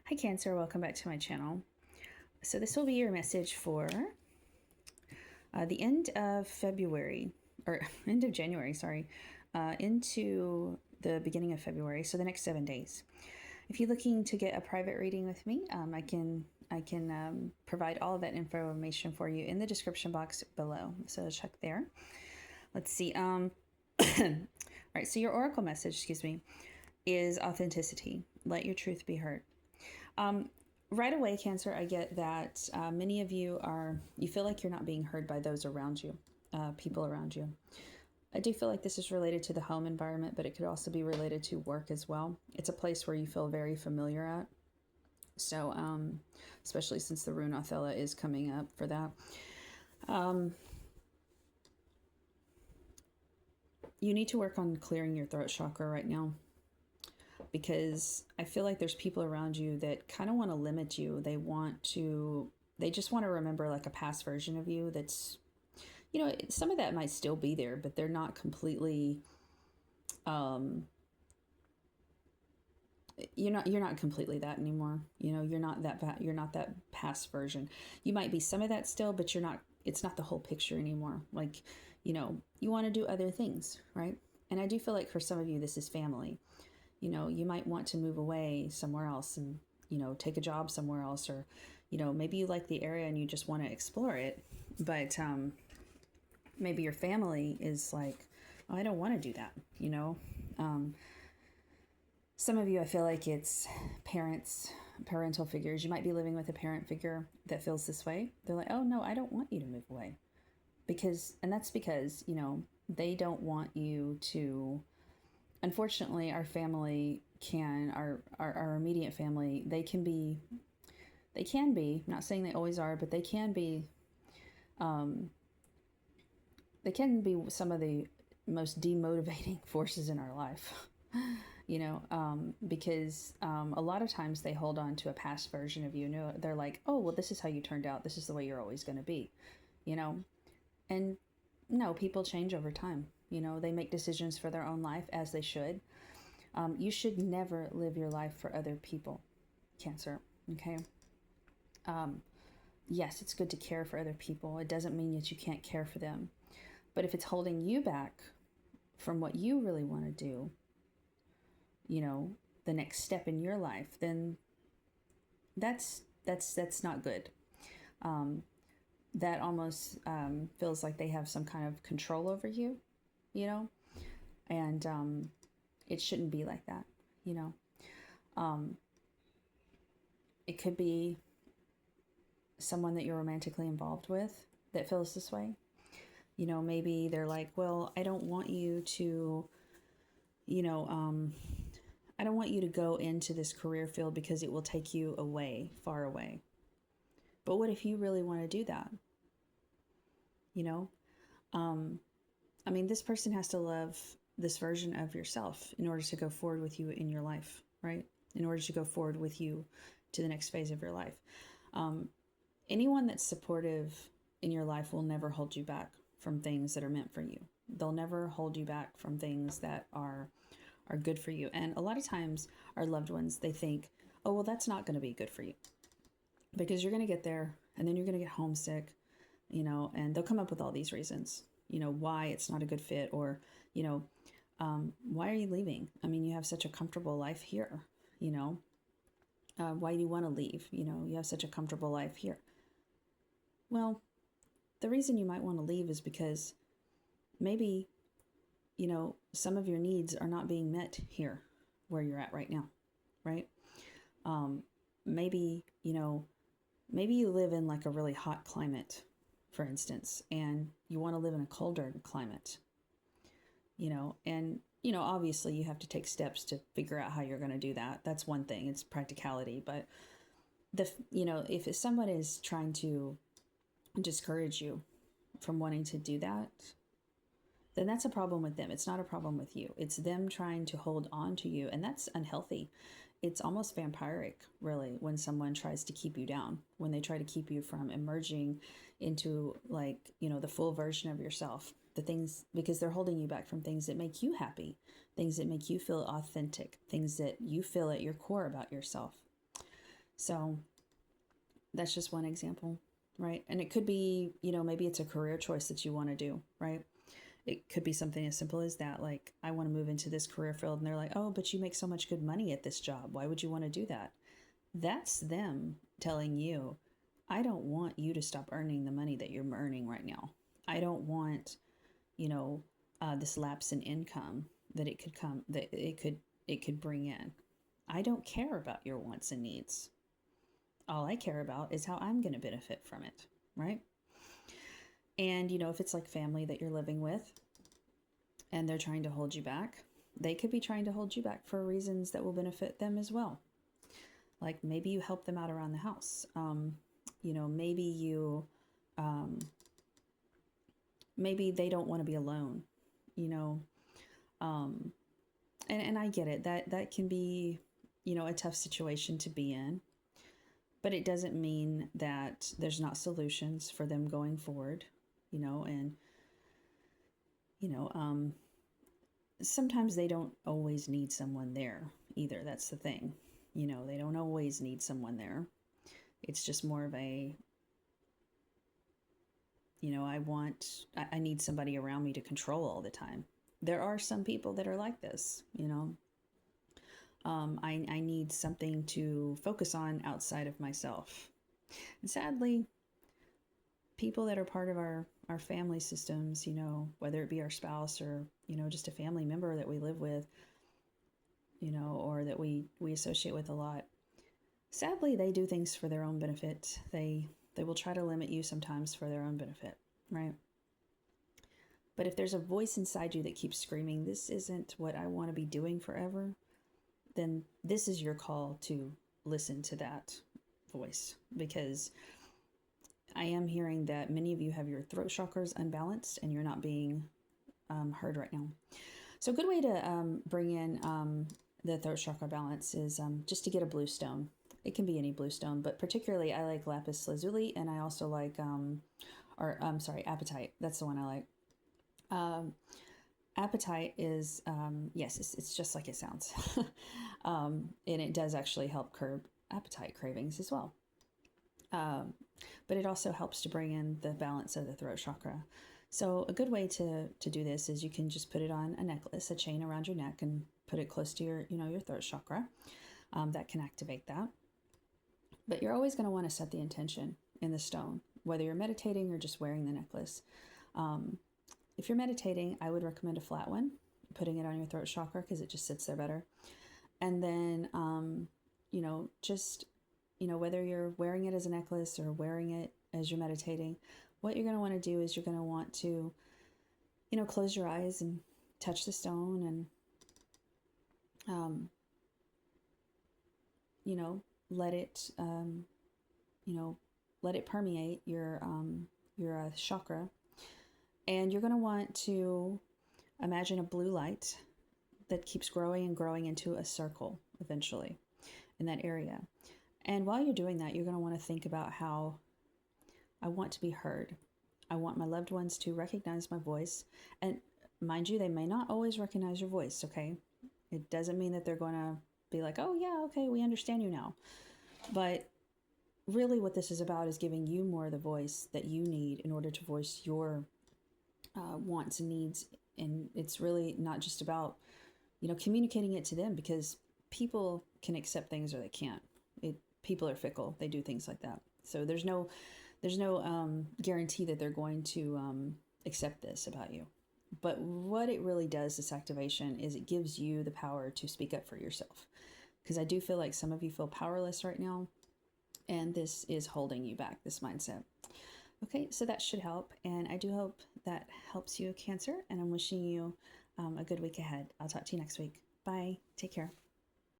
Hi Cancer, welcome back to my channel. So this will be your message for the end of February, or end of January, sorry, into the beginning of February, so the next 7 days. If you're looking to get a private reading with me, I can provide all of that information for you in the description box below, so check there. Let's see. All right, so your oracle message, excuse me, is authenticity. Let your truth be heard. Right away, Cancer, I get that many of you feel like you're not being heard by those around you, people around you. I do feel like this is related to the home environment, but it could also be related to work as well. It's a place where you feel very familiar at. So, especially since the rune Othello is coming up for that. You need to work on clearing your throat chakra right now, because I feel like there's people around you that kind of want to limit you. They just want to remember like a past version of you that's, some of that might still be there, but they're not completely, you're not completely that anymore. You're not that past version. You might be some of that still, but it's not the whole picture anymore. Like, you want to do other things, right? And I do feel like for some of you, this is family. You might want to move away somewhere else and, take a job somewhere else, or, maybe you like the area and you just want to explore it. But maybe your family is like, oh, I don't want to do that, Some of you, I feel like it's parental figures. You might be living with a parent figure that feels this way. They're like, oh, no, I don't want you to move away. That's because, they don't want you to. Unfortunately, our family our immediate family, they can be, I'm not saying they always are, but they can be some of the most demotivating forces in our life. Because a lot of times they hold on to a past version of you. They're like, oh, well, this is how you turned out. This is the way you're always going to be, and no, people change over time. They make decisions for their own life, as they should. You should never live your life for other people, Cancer. Okay. Yes, it's good to care for other people. It doesn't mean that you can't care for them. But if it's holding you back from what you really want to do, the next step in your life, then that's not good. That almost feels like they have some kind of control over you, and it shouldn't be like that, It could be someone that you're romantically involved with that feels this way. Maybe they're like, well, I don't want you to, I don't want you to go into this career field because it will take you away, far away. But what if you really want to do that? This person has to love this version of yourself in order to go forward with you in your life, right? In order to go forward with you to the next phase of your life. Anyone that's supportive in your life will never hold you back from things that are meant for you. They'll never hold you back from things that are good for you. And a lot of times our loved ones, they think, oh, well, that's not going to be good for you, because you're going to get there and then you're going to get homesick, and they'll come up with all these reasons, why it's not a good fit, or, why are you leaving? You have such a comfortable life here, why do you want to leave? You have such a comfortable life here. Well, the reason you might want to leave is because maybe, some of your needs are not being met here where you're at right now, right? Maybe you live in like a really hot climate, for instance, and you want to live in a colder climate, and, obviously you have to take steps to figure out how you're going to do that. That's one thing. It's practicality. But if someone is trying to discourage you from wanting to do that, then that's a problem with them. It's not a problem with you. It's them trying to hold on to you, and that's unhealthy. It's almost vampiric, really, when someone tries to keep you down, when they try to keep you from emerging into, like, the full version of yourself. The things, because they're holding you back from things that make you happy, things that make you feel authentic, things that you feel at your core about yourself. So that's just one example, right? And it could be, maybe it's a career choice that you want to do, right? It could be something as simple as that, like, I want to move into this career field, and they're like, oh, but you make so much good money at this job. Why would you want to do that? That's them telling you, I don't want you to stop earning the money that you're earning right now. I don't want, this lapse in income that it could bring in. I don't care about your wants and needs. All I care about is how I'm going to benefit from it, right? And, if it's like family that you're living with and they're trying to hold you back, they could be trying to hold you back for reasons that will benefit them as well. Like maybe you help them out around the house. Maybe maybe they don't want to be alone, and I get it. That can be, a tough situation to be in, but it doesn't mean that there's not solutions for them going forward, and, sometimes they don't always need someone there either. That's the thing. They don't always need someone there. It's just more of a, I need somebody around me to control all the time. There are some people that are like this, I need something to focus on outside of myself. And sadly, people that are part of our family systems, whether it be our spouse or, just a family member that we live with, or that we associate with a lot, sadly, they do things for their own benefit. They will try to limit you sometimes for their own benefit, right? But if there's a voice inside you that keeps screaming, this isn't what I want to be doing forever, then this is your call to listen to that voice, because I am hearing that many of you have your throat chakras unbalanced and you're not being heard right now. So a good way to bring in the throat chakra balance is just to get a blue stone. It can be any blue stone, but particularly I like lapis lazuli, and I also like, apatite. That's the one I like. Apatite is, yes, it's just like it sounds. And it does actually help curb appetite cravings as well. But it also helps to bring in the balance of the throat chakra. So a good way to do this is you can just put it on a necklace, a chain around your neck, and put it close to your throat chakra. That can activate that. But you're always going to want to set the intention in the stone, whether you're meditating or just wearing the necklace. If you're meditating, I would recommend a flat one, putting it on your throat chakra because it just sits there better. And then, whether you're wearing it as a necklace or wearing it as you're meditating, what you're going to want to do is you're going to want to, close your eyes and touch the stone and, let it, let it permeate your chakra. And you're going to want to imagine a blue light that keeps growing and growing into a circle eventually in that area. And while you're doing that, you're going to want to think about how I want to be heard. I want my loved ones to recognize my voice. And mind you, they may not always recognize your voice, okay? It doesn't mean that they're going to be like, oh yeah, okay, we understand you now. But really what this is about is giving you more of the voice that you need in order to voice your wants and needs. And it's really not just about, communicating it to them, because people can accept things or they can't. People are fickle. They do things like that. So there's no guarantee that they're going to accept this about you. But what it really does, this activation, is it gives you the power to speak up for yourself. Because I do feel like some of you feel powerless right now, and this is holding you back, this mindset. Okay, so that should help, and I do hope that helps you, Cancer, and I'm wishing you a good week ahead. I'll talk to you next week. Bye. Take care.